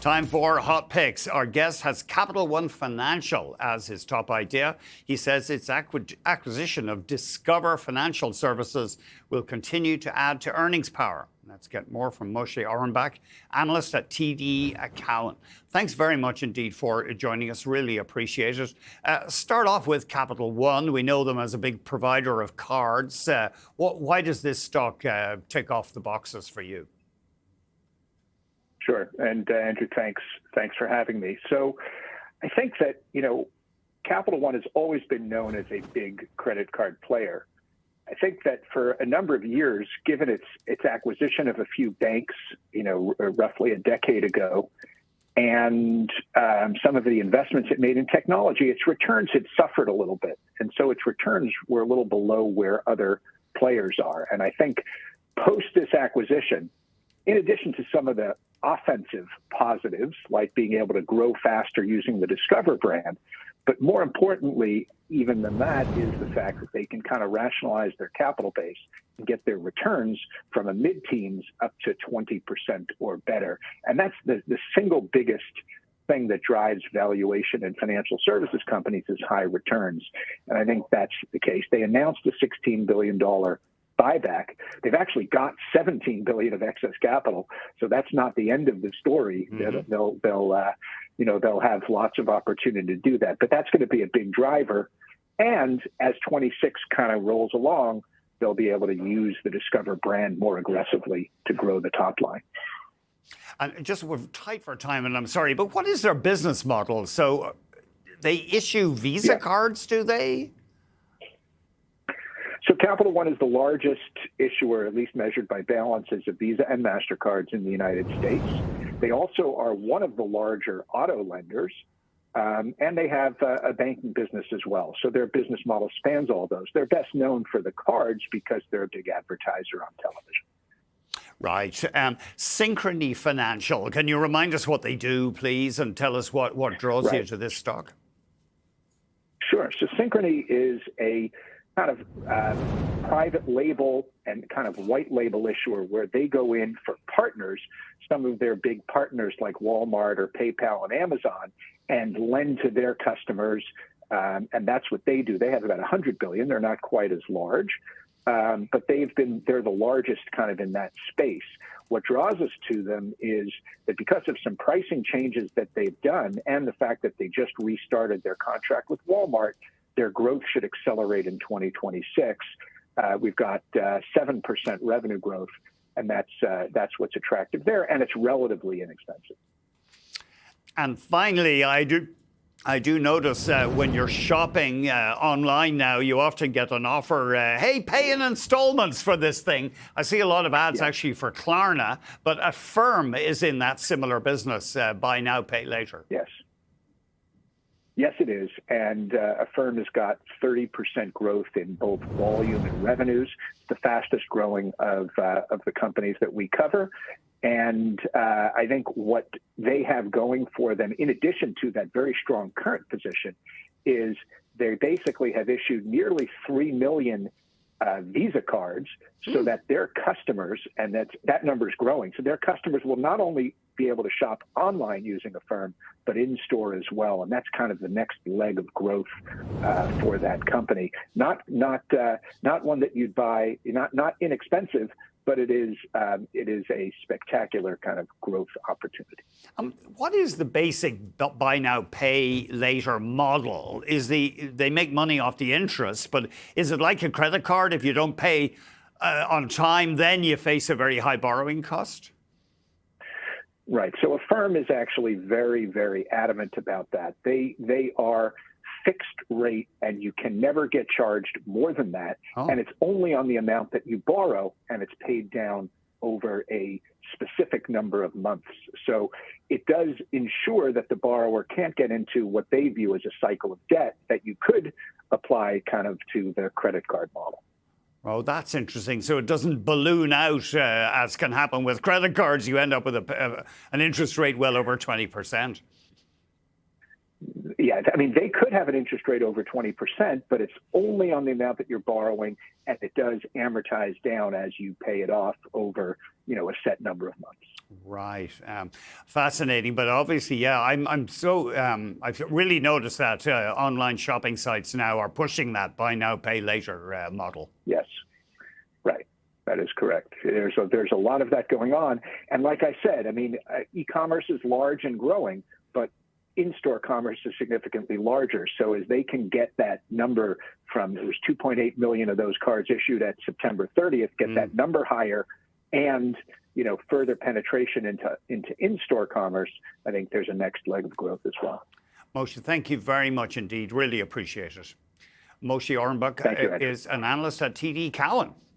Time for Hot Picks. Our guest has Capital One Financial as his top idea. He says its acquisition of Discover Financial Services will continue to add to earnings power. Let's get more from Moshe Orenbuch, analyst at TD Cowen. Thanks very much indeed for joining us. Really appreciate it. Start off with Capital One. We know them as a big provider of cards. Why does this stock tick off the boxes for you? Sure. And Andrew, thanks for having me. So I think that, Capital One has always been known as a big credit card player. I think that for a number of years, given its acquisition of a few banks, roughly a decade ago, and some of the investments it made in technology, its returns had suffered a little bit. And so its returns were a little below where other players are. And I think post this acquisition, in addition to some of the offensive positives, like being able to grow faster using the Discover brand, but more importantly, even than that, is the fact that they can kind of rationalize their capital base and get their returns from a mid-teens up to 20% or better. And that's the single biggest thing that drives valuation in financial services companies is high returns. And I think that's the case. They announced a $16 billion buyback. They've actually got $17 billion of excess capital, so that's not the end of the story. Mm-hmm. They'll have lots of opportunity to do that, but that's going to be a big driver. And as 26 kind of rolls along, they'll be able to use the Discover brand more aggressively to grow the top line. And just we're tight for time, and I'm sorry, but what is their business model? So they issue Visa cards, do they? So Capital One is the largest issuer, at least measured by balances, of Visa and MasterCards in the United States. They also are one of the larger auto lenders, and they have a banking business as well. So their business model spans all those. They're best known for the cards because they're a big advertiser on television. Right. Synchrony Financial. Can you remind us what they do, please, and tell us what draws you to this stock? Sure. So Synchrony is a kind of private label and kind of white label issuer where they go in for partners, some of their big partners like Walmart or PayPal and Amazon, and lend to their customers. And that's what they do. They have about $100 billion. They're not quite as large, but they're the largest kind of in that space. What draws us to them is that because of some pricing changes that they've done and the fact that they just restarted their contract with Walmart, their growth should accelerate in 2026. We've got 7% revenue growth, and that's what's attractive there, and it's relatively inexpensive. And finally, I do notice when you're shopping online now, you often get an offer, hey, pay in installments for this thing. I see a lot of ads actually for Klarna, but Affirm is in that similar business, buy now, pay later. Yes. Yes, it is. And Affirm has got 30% growth in both volume and revenues. It's the fastest growing of the companies that we cover. And I think what they have going for them, in addition to that very strong current position, is they basically have issued nearly 3 million Visa cards so that their customers, and that number is growing, so their customers will not only be able to shop online using Affirm, but in store as well. And that's kind of the next leg of growth for that company. Not one that you'd buy, not inexpensive, but it is a spectacular kind of growth opportunity. What is the basic buy now, pay later model? They make money off the interest, but is it like a credit card? If you don't pay on time, then you face a very high borrowing cost? Right. So Affirm is actually very, very adamant about that. They are fixed rate, and you can never get charged more than that. Oh. And it's only on the amount that you borrow, and it's paid down over a specific number of months. So it does ensure that the borrower can't get into what they view as a cycle of debt that you could apply kind of to the credit card model. Oh, that's interesting. So it doesn't balloon out as can happen with credit cards. You end up with an interest rate well over 20%. Yeah, Yeah, I mean, they could have an interest rate over 20%, but it's only on the amount that you're borrowing, and it does amortize down as you pay it off over, a set number of months. Right. Fascinating. But obviously, yeah, I've really noticed that online shopping sites now are pushing that buy now, pay later model. Yes, right. That is correct. There's a lot of that going on. And like I said, I mean, e-commerce is large and growing, but in-store commerce is significantly larger. So as they can get that number from, there was 2.8 million of those cards issued at September 30th, get that number higher and, further penetration into in-store commerce, I think there's a next leg of growth as well. Moshe, thank you very much indeed. Really appreciate it. Moshe Orenbuch is an analyst at TD Cowen.